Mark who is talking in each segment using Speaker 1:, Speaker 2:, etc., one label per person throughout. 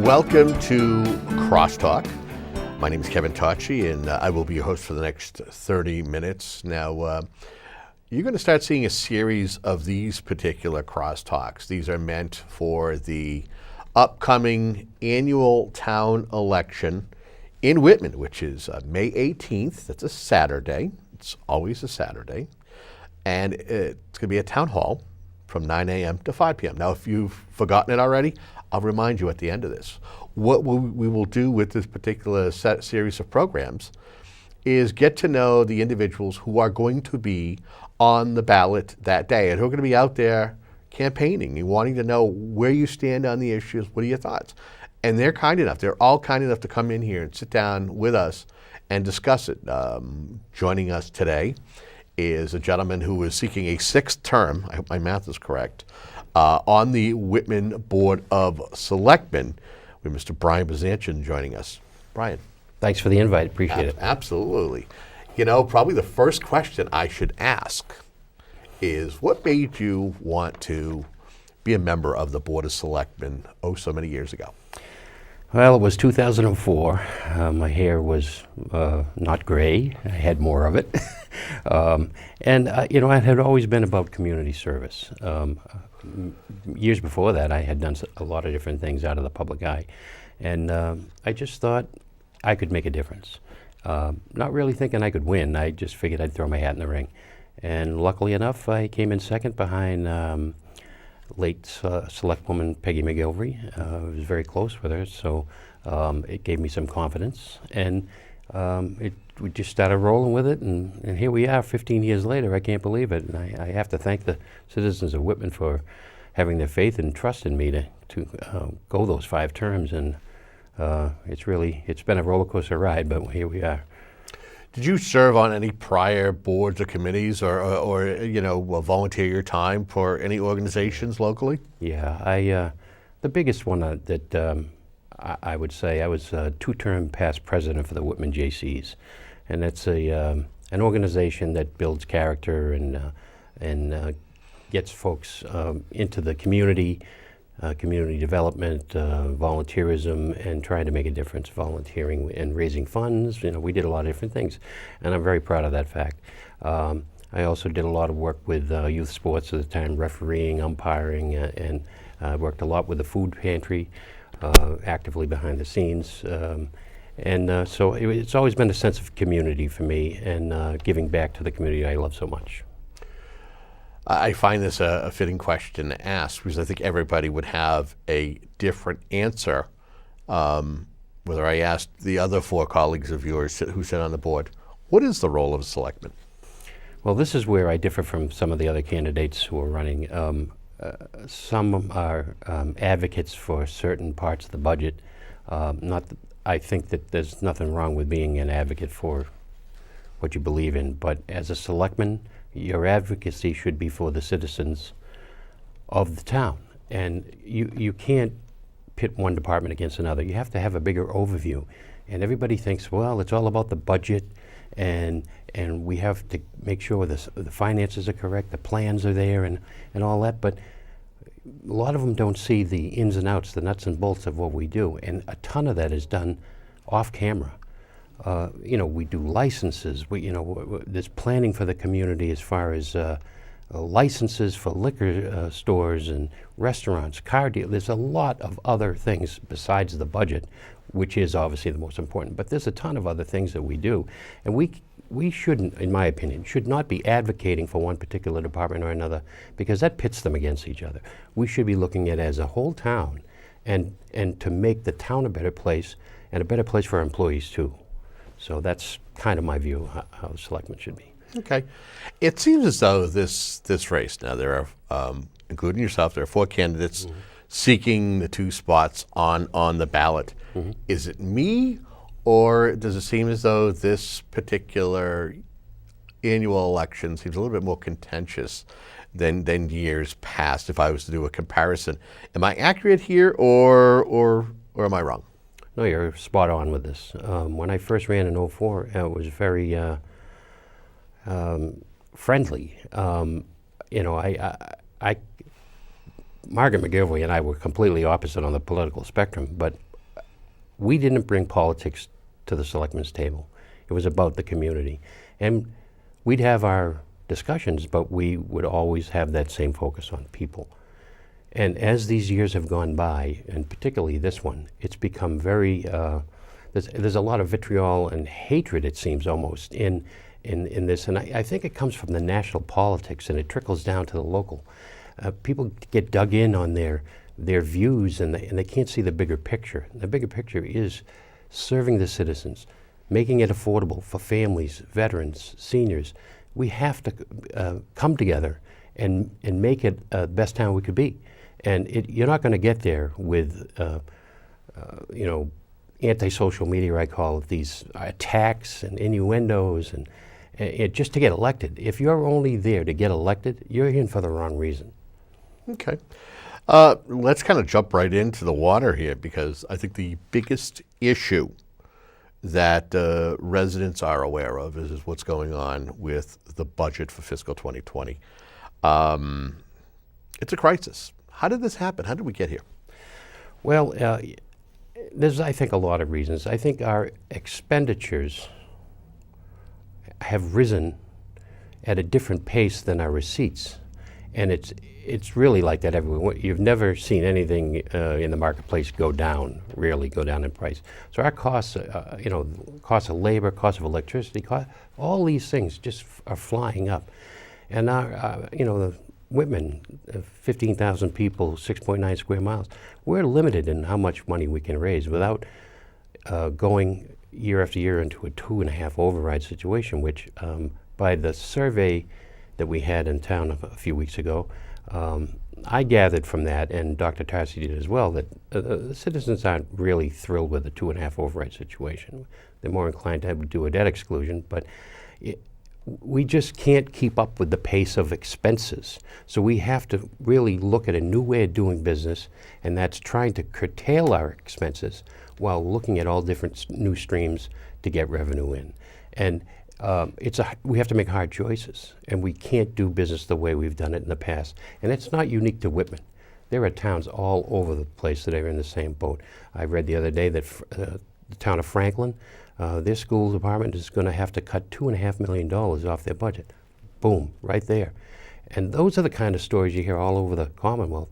Speaker 1: Welcome to CrossTalk. My name is Kevin Tacci, and I will be your host for the next 30 minutes. Now, you're going to start seeing a series of these particular crosstalks. These are meant for the upcoming annual town election in Whitman, which is May 18th. That's a Saturday. It's always a Saturday. And it's going to be a town hall from 9 a.m. to 5 p.m. Now, if you've forgotten it already, I'll remind you at the end of this. What we will do with this particular series of programs is get to know the individuals who are going to be on the ballot that day and who are going to be out there campaigning and wanting to know where you stand on the issues. What are your thoughts? And they're all kind enough to come in here and sit down with us and discuss it. Joining us today is a gentleman who is seeking a sixth term, I hope my math is correct, on the Whitman Board of Selectmen. We have Mr. Brian Bezanson joining us. Brian.
Speaker 2: Thanks for the invite. Appreciate it.
Speaker 1: Absolutely. You know, probably the first question I should ask is, what made you want to be a member of the Board of Selectmen so many years ago?
Speaker 2: Well, it was 2004. My hair was not gray. I had more of it. I had always been about community service. Years before that, I had done a lot of different things out of the public eye. And I just thought I could make a difference. Not really thinking I could win. I just figured I'd throw my hat in the ring. And luckily enough, I came in second behind late Selectwoman Peggy McGilvery. I was very close with her, so it gave me some confidence. And we just started rolling with it, and here we are 15 years later. I can't believe it. And I have to thank the citizens of Whitman for having their faith and trust in me to go those 5 terms. And it's been a roller coaster ride, but here we are.
Speaker 1: Did you serve on any prior boards or committees or volunteer your time for any organizations locally?
Speaker 2: Yeah, the biggest one that I would say, I was a 2-term past president for the Whitman JCs. And it's an organization that builds character and gets folks into the community development, volunteerism, and trying to make a difference, volunteering and raising funds. We did a lot of different things, and I'm very proud of that fact. I also did a lot of work with youth sports at the time, refereeing, umpiring, and worked a lot with the food pantry, actively behind the scenes. So it's always been a sense of community for me and giving back to the community I love so much.
Speaker 1: I find this a fitting question to ask because I think everybody would have a different answer. Whether I asked the other 4 colleagues of yours who sit on the board, what is the role of a selectman?
Speaker 2: Well, this is where I differ from some of the other candidates who are running. Some are advocates for certain parts of the budget. I think that there's nothing wrong with being an advocate for what you believe in, but as a selectman, your advocacy should be for the citizens of the town. And you can't pit one department against another. You have to have a bigger overview. And everybody thinks, well, it's all about the budget, and we have to make sure the finances are correct, the plans are there, and all that. But a lot of them don't see the ins and outs, the nuts and bolts of what we do. And a ton of that is done off camera. We do licenses. There's planning for the community as far as licenses for liquor stores and restaurants, car dealers. There's a lot of other things besides the budget, which is obviously the most important. But there's a ton of other things that we do. And we shouldn't, in my opinion, should not be advocating for one particular department or another, because that pits them against each other. We should be looking at it as a whole town and to make the town a better place and a better place for our employees too. So that's kind of my view of how the selectmen should be.
Speaker 1: Okay. It seems as though this race, now there are, including yourself, there are 4 candidates seeking the 2 spots on the ballot. Is it me, or does it seem as though this particular annual election seems a little bit more contentious than years past, if I was to do a comparison? Am I accurate here, or am I wrong?
Speaker 2: No, you're spot on with this. When I first ran in 2004, it was very friendly. Margaret McGilvery and I were completely opposite on the political spectrum, but we didn't bring politics to the selectmen's table. It was about the community. And we'd have our discussions, but we would always have that same focus on people. And as these years have gone by, and particularly this one, it's become very, there's a lot of vitriol and hatred, it seems almost, in this. And I think it comes from the national politics and it trickles down to the local. People get dug in on their views and they can't see the bigger picture. The bigger picture is serving the citizens, making it affordable for families, veterans, seniors. We have to come together and make it the best town we could be. And you're not going to get there with, anti-social media, I call it, these attacks and innuendos, and just to get elected. If you're only there to get elected, you're in for the wrong reason.
Speaker 1: Okay. Let's kind of jump right into the water here, because I think the biggest issue that residents are aware of is what's going on with the budget for fiscal 2020. It's a crisis. How did this happen? How did we get here?
Speaker 2: Well, there's, I think, a lot of reasons. I think our expenditures have risen at a different pace than our receipts. And it's really like that everywhere. You've never seen anything in the marketplace rarely go down in price. So our costs, cost of labor, cost of electricity, all these things just are flying up. And our, the Whitman, 15,000 people, 6.9 square miles, we're limited in how much money we can raise without going year after year into a 2.5 override situation, which by the survey that we had in town a few weeks ago, I gathered from that, and Dr. Tarsi did as well, that the citizens aren't really thrilled with the 2.5 override situation. They're more inclined to do a debt exclusion, but we just can't keep up with the pace of expenses. So we have to really look at a new way of doing business, and that's trying to curtail our expenses while looking at all different new streams to get revenue in. And we have to make hard choices, and we can't do business the way we've done it in the past. And it's not unique to Whitman. There are towns all over the place that are in the same boat. I read the other day that the town of Franklin, their school department is going to have to cut $2.5 million off their budget. Boom, right there. And those are the kind of stories you hear all over the Commonwealth.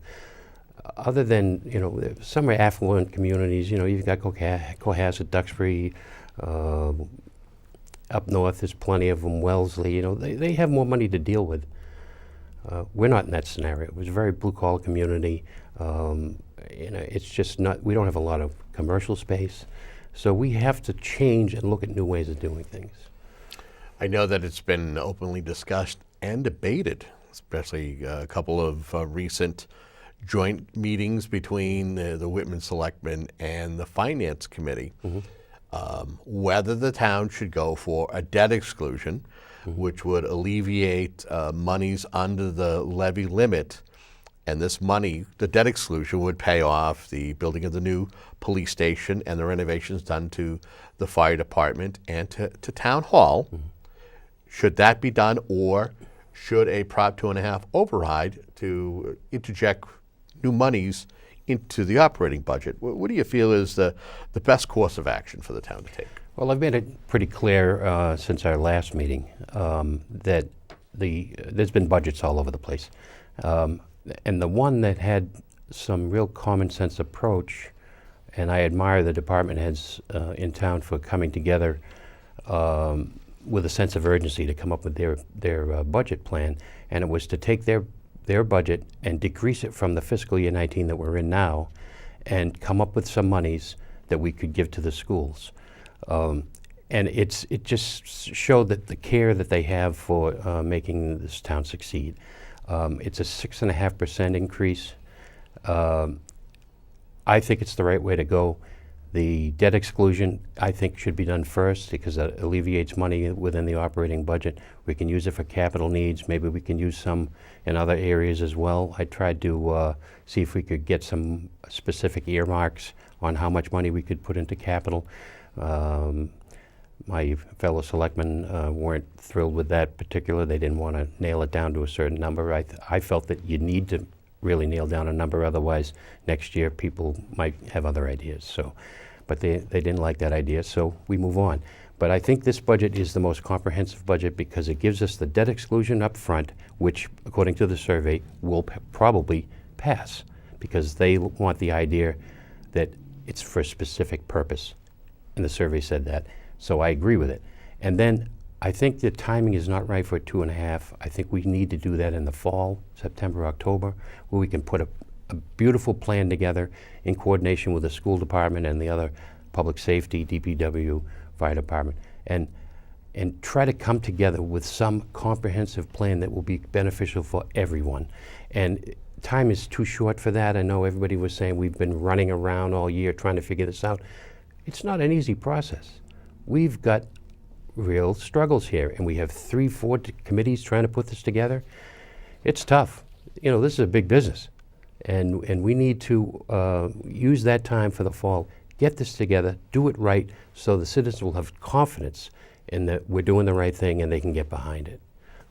Speaker 2: Other than, some are affluent communities, you've got Cohasset, Duxbury, up north, there's plenty of them, Wellesley, they have more money to deal with. We're not in that scenario. It was a very blue-collar community. It's just not, we don't have a lot of commercial space. So we have to change and look at new ways of doing things.
Speaker 1: I know that it's been openly discussed and debated, especially a couple of recent joint meetings between the Whitman Selectmen and the Finance Committee, whether the town should go for a debt exclusion, which would alleviate monies under the levy limit. And this money, the debt exclusion, would pay off the building of the new police station and the renovations done to the fire department and to town hall. Should that be done, or should a Prop 2.5 override to interject new monies into the operating budget? What do you feel is the best course of action for the town to take?
Speaker 2: Well, I've made it pretty clear since our last meeting that there's been budgets all over the place. And the one that had some real common sense approach, and I admire the department heads in town for coming together with a sense of urgency to come up with their budget plan, and it was to take their budget and decrease it from the fiscal year 19 that we're in now and come up with some monies that we could give to the schools. And it just showed that the care that they have for making this town succeed. It's a 6.5% increase. I think it's the right way to go. The debt exclusion, I think, should be done first because that alleviates money within the operating budget. We can use it for capital needs. Maybe we can use some in other areas as well. I tried to see if we could get some specific earmarks on how much money we could put into capital. My fellow selectmen weren't thrilled with that particular. They didn't want to nail it down to a certain number. I felt that you need to really nail down a number, otherwise next year people might have other ideas. So, but they didn't like that idea, so we move on. But I think this budget is the most comprehensive budget because it gives us the debt exclusion up front, which, according to the survey, will probably pass because they want the idea that it's for a specific purpose. And the survey said that, so I agree with it. And then I think the timing is not right for 2.5. I think we need to do that in the fall, September, October, where we can put a beautiful plan together in coordination with the school department and the other public safety, DPW, fire department, and try to come together with some comprehensive plan that will be beneficial for everyone. And time is too short for that. I know everybody was saying we've been running around all year trying to figure this out. It's not an easy process. We've got real struggles here, and we have 3-4 committees trying to put this together. It's tough. You know, this is a big business, and we need to use that time for the fall, get this together, do it right, so the citizens will have confidence in that we're doing the right thing and they can get behind it.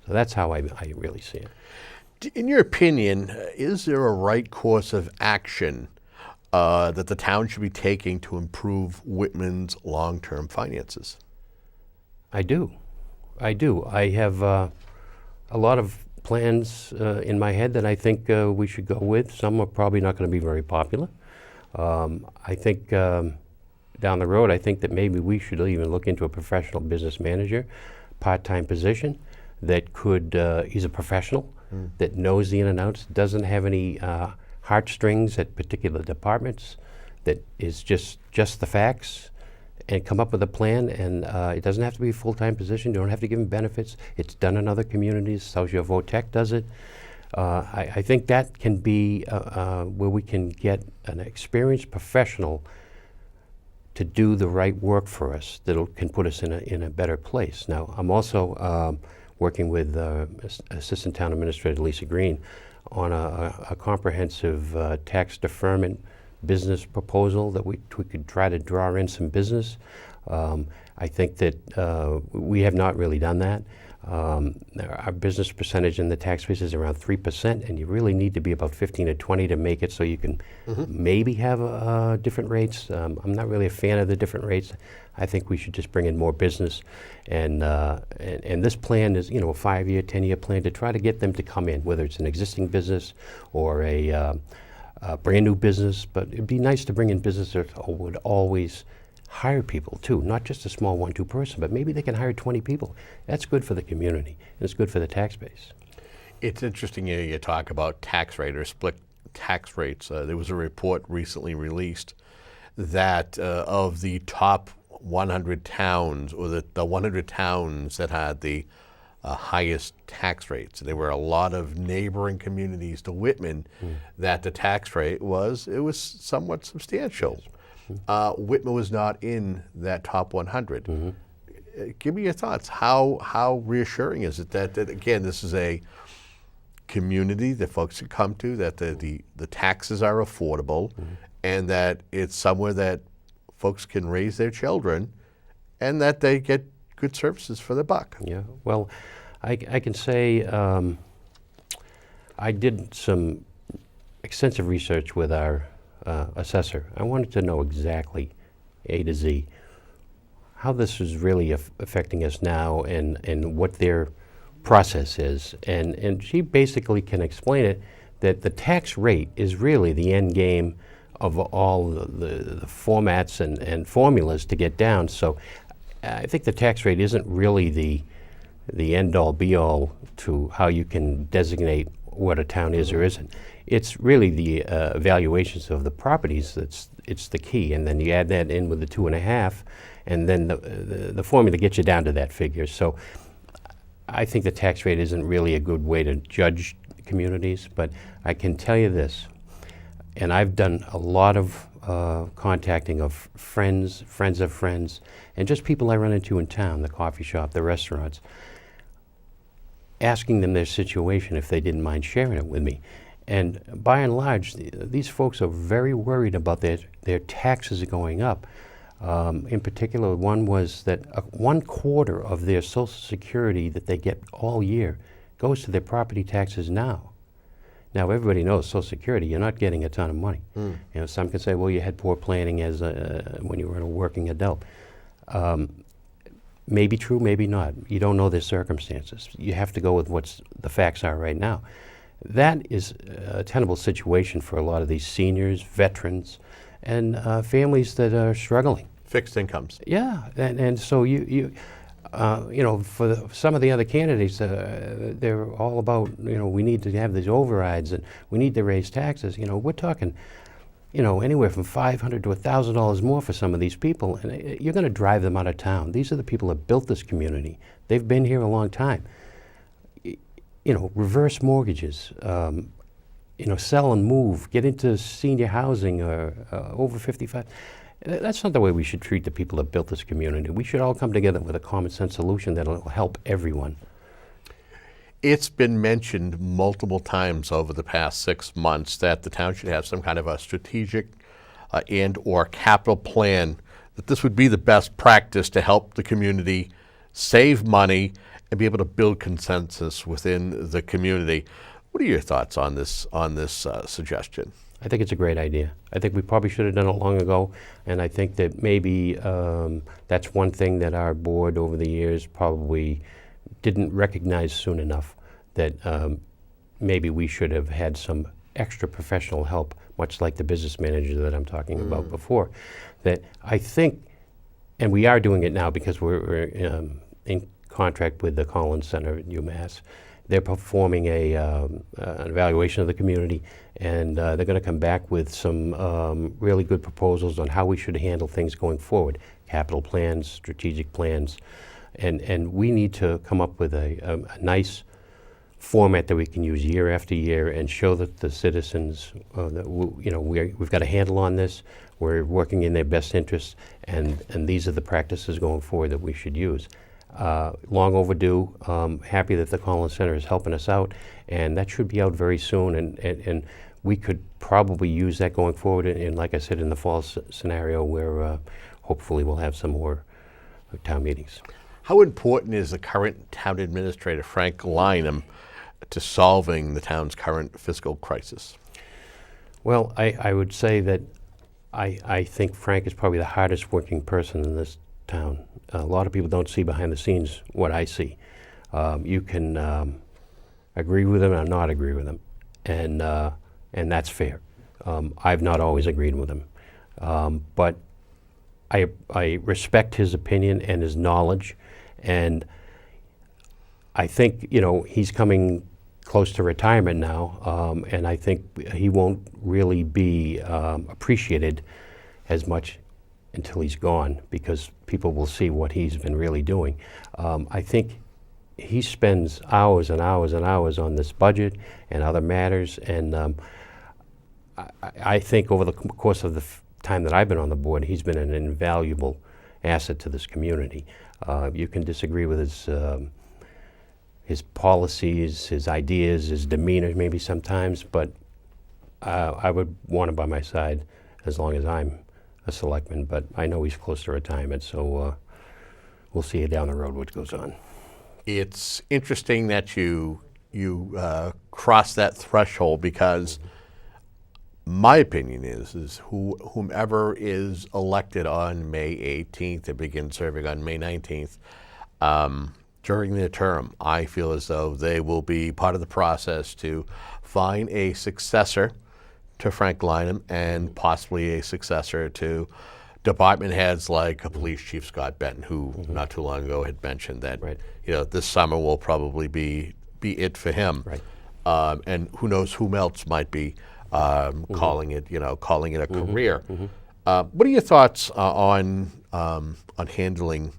Speaker 2: So that's how I really see it.
Speaker 1: In your opinion, is there a right course of action that the town should be taking to improve Whitman's long-term finances?
Speaker 2: I do. I have a lot of plans in my head that I think we should go with. Some are probably not going to be very popular. I think down the road, I think that maybe we should even look into a professional business manager, part-time position that could, he's a professional that knows the in and outs, doesn't have any heartstrings at particular departments, that is just the facts, and come up with a plan. And it doesn't have to be a full-time position. You don't have to give him benefits. It's done in other communities. South Shore Votech does it. I think that can be where we can get an experienced professional to do the right work for us that can put us in a better place. Now, I'm also working with Assistant Town Administrator Lisa Green on a comprehensive tax deferment business proposal that we could try to draw in some business. I think that we have not really done that. Our business percentage in the tax base is around 3%, and you really need to be about 15 to 20 to make it so you can maybe have different rates. I'm not really a fan of the different rates. I think we should just bring in more business, and this plan is, you know, a 5-year, 10-year plan to try to get them to come in, whether it's an existing business or a brand new business. But it'd be nice to bring in business that would always hire people too, not just a small 1-2 person, but maybe they can hire 20 people. That's good for the community, and it's good for the tax base.
Speaker 1: It's interesting you talk about tax rate or split tax rates. There was a report recently released that of the top 100 towns, or the 100 towns that had the highest tax rates, there were a lot of neighboring communities to Whitman that the tax rate was somewhat substantial.
Speaker 2: Yes.
Speaker 1: Whitman was not in that top 100. Give me your thoughts. How reassuring is it that again, this is a community that folks should come to, that the taxes are affordable, and that it's somewhere that folks can raise their children, and that they get good services for the buck?
Speaker 2: Yeah, well, I can say I did some extensive research with our assessor. I wanted to know exactly, A to Z, how this is really affecting us now, and what their process is. And she basically can explain it, that the tax rate is really the end game of all the formats and formulas to get down. So I think the tax rate isn't really the end-all be-all to how you can designate what a town is or isn't. It's really the evaluations of the properties it's the key, and then you add that in with the 2.5, and then the formula gets you down to that figure. So I think the tax rate isn't really a good way to judge communities, but I can tell you this, and I've done a lot of contacting of friends of friends, and just people I run into in town, the coffee shop, the restaurants, asking them their situation if they didn't mind sharing it with me. And by and large, these folks are very worried about their taxes going up. In particular, one was that 1/4 of their Social Security that they get all year goes to their property taxes now. Now, everybody knows Social Security, you're not getting a ton of money. You know, some can say, well, you had poor planning as when you were a working adult. Maybe true, maybe not. You don't know their circumstances. You have to go with what the facts are right now. That is a tenable situation for a lot of these seniors, veterans, and families that are struggling.
Speaker 1: Fixed incomes.
Speaker 2: Yeah, and so you know, for some of the other candidates, they're all about, you know, we need to have these overrides and we need to raise taxes. You know, we're talking, you know, anywhere from $500 to $1,000 more for some of these people, and you're going to drive them out of town. These are the people that built this community. They've been here a long time. You know, reverse mortgages, you know, sell and move, get into senior housing or over 55. That's not the way we should treat the people that built this community. We should all come together with a common sense solution that will help everyone.
Speaker 1: It's been mentioned multiple times over the past 6 months that the town should have some kind of a strategic and or capital plan, that this would be the best practice to help the community save money and be able to build consensus within the community. What are your thoughts on this suggestion?
Speaker 2: I think it's a great idea. I think we probably should have done it long ago, and I think that maybe that's one thing that our board over the years probably didn't recognize soon enough, that maybe we should have had some extra professional help, much like the business manager that I'm talking about before. That I think, and we are doing it now because we're in contract with the Collins Center at UMass. They're performing an evaluation of the community, and they're going to come back with some really good proposals on how we should handle things going forward, capital plans, strategic plans, and we need to come up with a nice format that we can use year after year and show that the citizens that we've got a handle on this, we're working in their best interests, and these are the practices going forward that we should use. Long overdue. Happy that the Collins Center is helping us out, and that should be out very soon, and we could probably use that going forward in, like I said, in the fall scenario where hopefully we'll have some more town meetings.
Speaker 1: How important is the current town administrator, Frank Lynham, to solving the town's current fiscal crisis?
Speaker 2: Well, I would say that I think Frank is probably the hardest working person in this town. A lot of people don't see behind the scenes what I see. You can agree with him or not agree with him, and that's fair. I've not always agreed with him, but I respect his opinion and his knowledge, and I think, you know, he's coming close to retirement now, and I think he won't really be appreciated as much until he's gone, because people will see what he's been really doing. I think he spends hours and hours and hours on this budget and other matters, and I think over the course of the time that I've been on the board, he's been an invaluable asset to this community. You can disagree with his policies, his ideas, his demeanor maybe sometimes, but I would want him by my side as long as I'm a selectman, but I know he's close to retirement, so we'll see down the road what goes on.
Speaker 1: It's interesting that you cross that threshold, because my opinion is whomever is elected on May 18th and begins serving on May 19th, during their term, I feel as though they will be part of the process to find a successor to Frank Lynham, and possibly a successor to department heads like Police Chief Scott Benton, who not too long ago had mentioned that this summer will probably be it for him. Right. And who knows whom else might be calling it a career. What are your thoughts on handling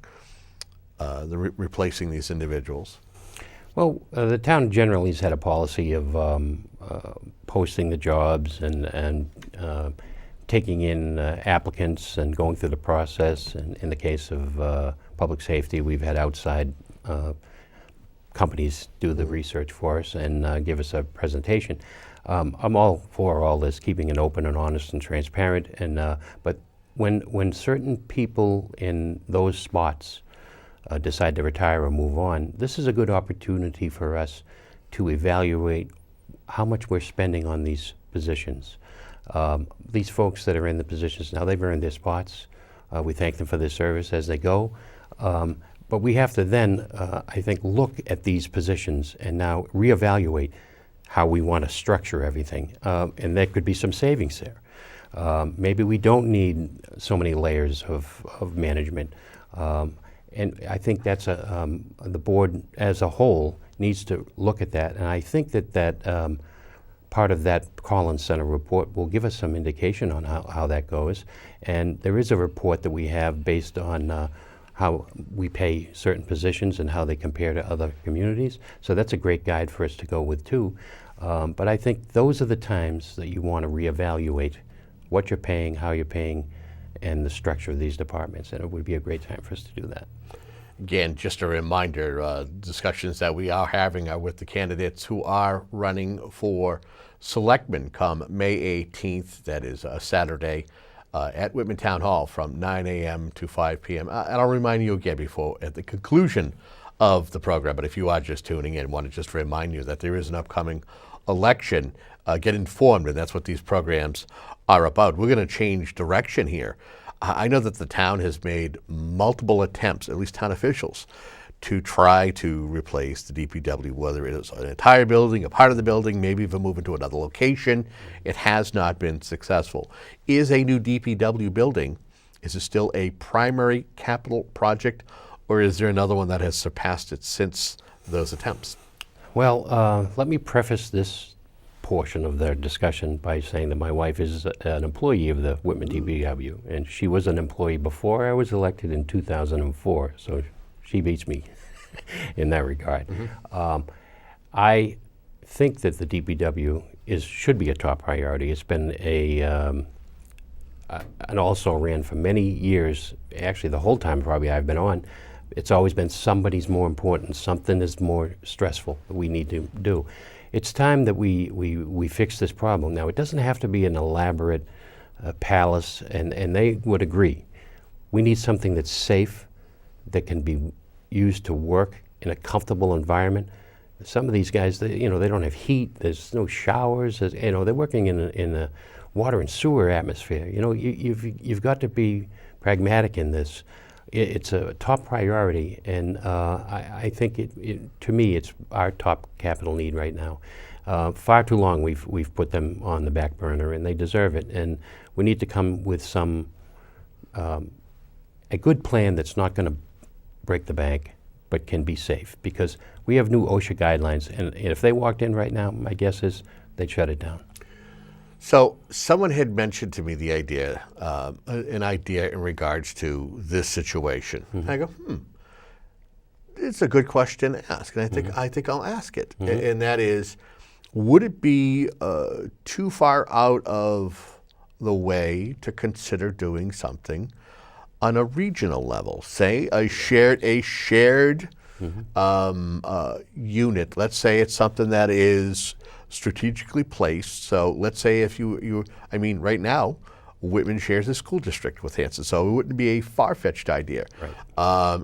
Speaker 1: replacing these individuals?
Speaker 2: Well, the town generally has had a policy of posting the jobs and taking in applicants and going through the process. And in the case of public safety, we've had outside companies do the research for us and give us a presentation. I'm all for all this, keeping it open and honest and transparent. And but when certain people in those spots decide to retire or move on, this is a good opportunity for us to evaluate how much we're spending on these positions. These folks that are in the positions now, they've earned their spots. We thank them for their service as they go. But we have to then, I think, look at these positions and now reevaluate how we want to structure everything. And there could be some savings there. Maybe we don't need so many layers of management. And I think that's the board as a whole needs to look at that. And I think that part of that Collins Center report will give us some indication on how that goes. And there is a report that we have based on how we pay certain positions and how they compare to other communities. So that's a great guide for us to go with too. But I think those are the times that you want to reevaluate what you're paying, how you're paying, and the structure of these departments. And it would be a great time for us to do that.
Speaker 1: Again, just a reminder, discussions that we are having are with the candidates who are running for selectmen come May 18th, that is a Saturday, at Whitman Town Hall from 9 a.m. to 5 p.m. And I'll remind you again before, at the conclusion of the program, but if you are just tuning in, I want to just remind you that there is an upcoming election. Get informed, and that's what these programs are about. We're going to change direction here. I know that the town has made multiple attempts, at least town officials, to try to replace the DPW, whether it is an entire building, a part of the building, maybe even move into another location. It has not been successful. Is a new DPW building, is it still a primary capital project, or is there another one that has surpassed it since those attempts?
Speaker 2: Well, let me preface this portion of the discussion by saying that my wife is an employee of the Whitman DPW, and she was an employee before I was elected in 2004, so she beats me in that regard. I think that the DPW should be a top priority. It's been and also ran for many years, actually the whole time probably I've been on. It's always been somebody's more important, something is more stressful that we need to do. It's time that we fix this problem. Now, it doesn't have to be an elaborate palace, and they would agree. We need something that's safe, that can be used to work in a comfortable environment. Some of these guys, they don't have heat. There's no showers. They're working in a water and sewer atmosphere. You've got to be pragmatic in this. It's a top priority, and I think to me, it's our top capital need right now. Far too long we've put them on the back burner, and they deserve it. And we need to come with a good plan that's not going to break the bank, but can be safe. Because we have new OSHA guidelines, and if they walked in right now, my guess is they'd shut it down.
Speaker 1: So someone had mentioned to me the idea, an idea in regards to this situation. I go, it's a good question to ask, and I think I'll ask it. And that is, would it be too far out of the way to consider doing something on a regional level? Say a shared unit. Let's say it's something that is strategically placed. So let's say if right now, Whitman shares a school district with Hanson, so it wouldn't be a far-fetched idea. Right.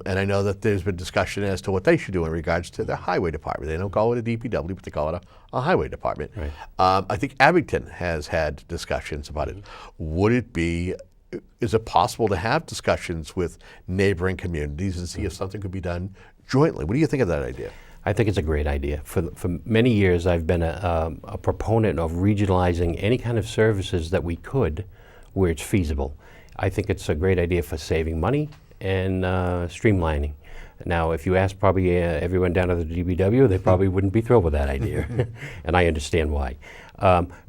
Speaker 1: And I know that there's been discussion as to what they should do in regards to the highway department. They don't call it a DPW, but they call it a highway department. Right. I think Abington has had discussions about it. Is it possible to have discussions with neighboring communities and see if something could be done jointly? What do you think of that idea?
Speaker 2: I think it's a great idea. For many years, I've been a proponent of regionalizing any kind of services that we could where it's feasible. I think it's a great idea for saving money and streamlining. Now, if you ask probably everyone down at the DPW, they probably wouldn't be thrilled with that idea, and I understand why.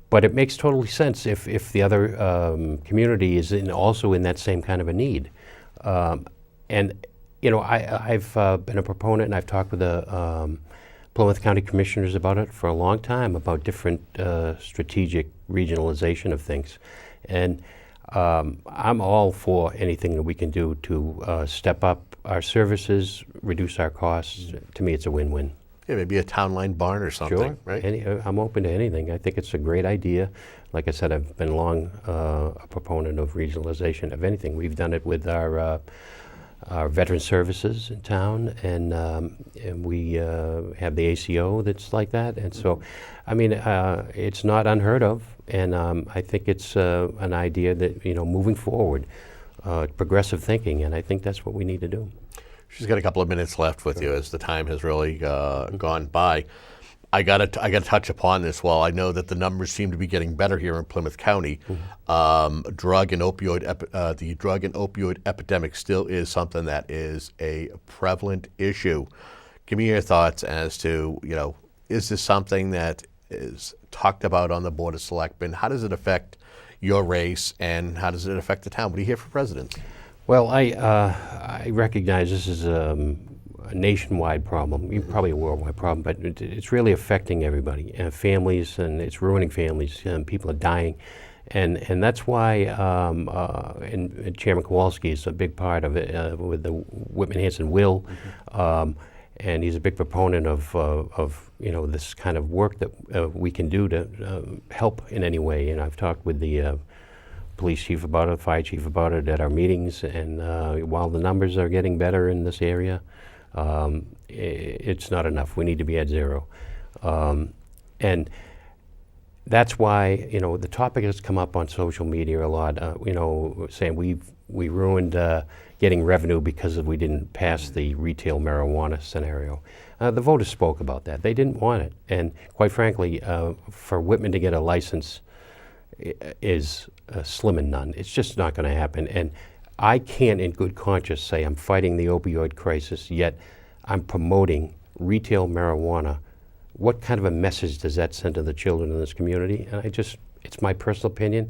Speaker 2: But it makes totally sense if the other community is also in that same kind of a need. I've been a proponent, and I've talked with the Plymouth County Commissioners about it for a long time, about different strategic regionalization of things. And I'm all for anything that we can do to step up our services, reduce our costs. To me, it's a win-win.
Speaker 1: Yeah, maybe a town line barn or something,
Speaker 2: sure.
Speaker 1: Right?
Speaker 2: I'm open to anything. I think it's a great idea. Like I said, I've been long a proponent of regionalization of anything. We've done it with our our veteran services in town, and we have the ACO that's like that. And so, I mean, it's not unheard of, and I think it's an idea that, moving forward, progressive thinking, and I think that's what we need to do.
Speaker 1: She's got a couple of minutes left with you as the time has really gone by. I got to touch upon this. While I know that the numbers seem to be getting better here in Plymouth County, the drug and opioid epidemic still is something that is a prevalent issue. Give me your thoughts as to, is this something that is talked about on the Board of Selectmen? How does it affect your race, and how does it affect the town? What do you hear from residents?
Speaker 2: Well, I recognize this is a nationwide problem, probably a worldwide problem, but it's really affecting everybody, families, and it's ruining families. People are dying, and that's why. And Chairman Kowalski is a big part of it with the Whitman Hanson will, and he's a big proponent of this kind of work that we can do to help in any way. And I've talked with the police chief about it, fire chief about it at our meetings, and while the numbers are getting better in this area, it's not enough. We need to be at zero. And that's why, the topic has come up on social media a lot, saying we ruined getting revenue because we didn't pass the retail marijuana scenario. The voters spoke about that. They didn't want it. And quite frankly, for Whitman to get a license is slim and none. It's just not going to happen. And I can't in good conscience say I'm fighting the opioid crisis, yet I'm promoting retail marijuana. What kind of a message does that send to the children in this community? And it's my personal opinion.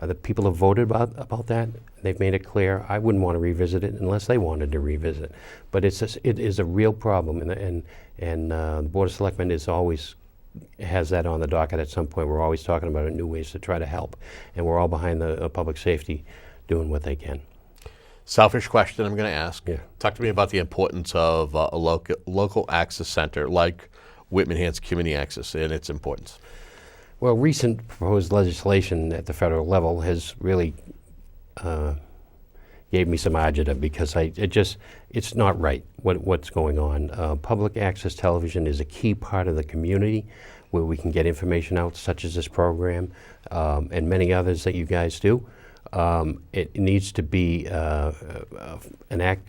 Speaker 2: The people have voted about that. They've made it clear. I wouldn't want to revisit it unless they wanted to revisit it. But it is a real problem, and the Board of Selectmen has that on the docket at some point. We're always talking about new ways to try to help, and we're all behind the public safety doing what they can.
Speaker 1: Selfish question I'm going to ask.
Speaker 2: Yeah.
Speaker 1: Talk to me about the importance of a local access center like Whitman Hanson Community Access and its importance.
Speaker 2: Well, recent proposed legislation at the federal level has really gave me some agita because it's not right what's going on. Public access television is a key part of the community where we can get information out, such as this program and many others that you guys do. It needs to be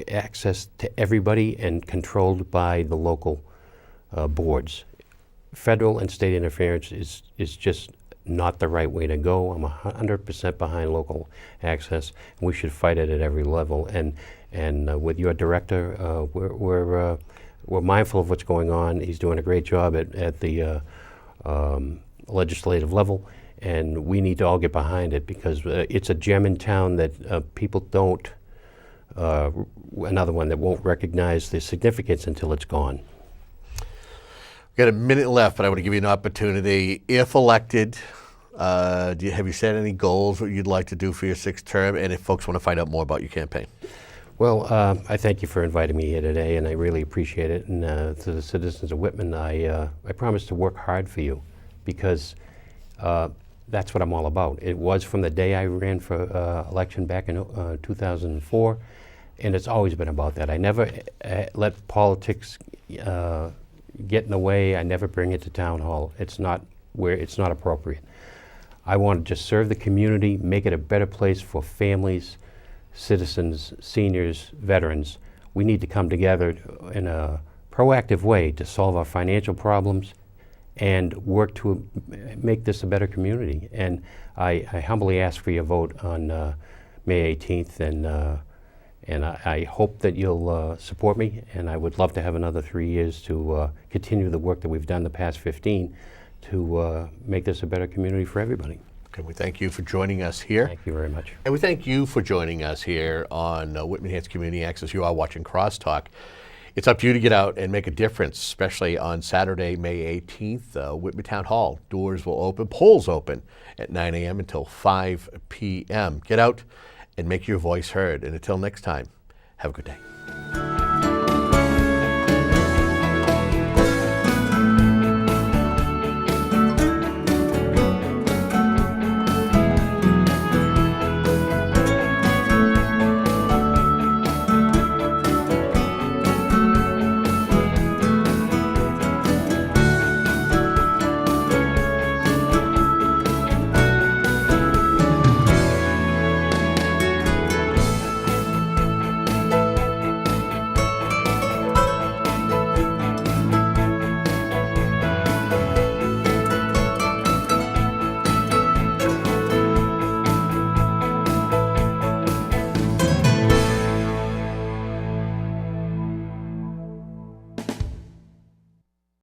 Speaker 2: access to everybody and controlled by the local boards. Federal and state interference is just not the right way to go. I'm 100% behind local access, and we should fight it at every level. And with your director, we're mindful of what's going on. He's doing a great job at the legislative level, and we need to all get behind it because it's a gem in town that people don't. Another one that won't recognize the significance until it's gone.
Speaker 1: We've got a minute left, but I want to give you an opportunity. If elected, have you set any goals, what you'd like to do for your sixth term, and if folks want to find out more about your campaign?
Speaker 2: Well, I thank you for inviting me here today, and I really appreciate it. And to the citizens of Whitman, I promise to work hard for you because that's what I'm all about. It was from the day I ran for election back in 2004, and it's always been about that. I never let politics get in the way. I never bring it to town hall. It's not appropriate. I want to just serve the community, make it a better place for families, citizens, seniors, veterans. We need to come together in a proactive way to solve our financial problems and work to make this a better community. And I humbly ask for your vote on May 18th, and I hope that you'll support me, and I would love to have another 3 years to continue the work that we've done the past 15 to make this a better community for everybody.
Speaker 1: Okay, we thank you for joining us here.
Speaker 2: Thank you very much.
Speaker 1: And we thank you for joining us here on Whitman Hanson Community Access. You are watching CrossTalk. It's up to you to get out and make a difference, especially on Saturday, May 18th, Whitman Town Hall. Doors will open, polls open at 9 a.m. until 5 p.m. Get out and make your voice heard. And until next time, have a good day.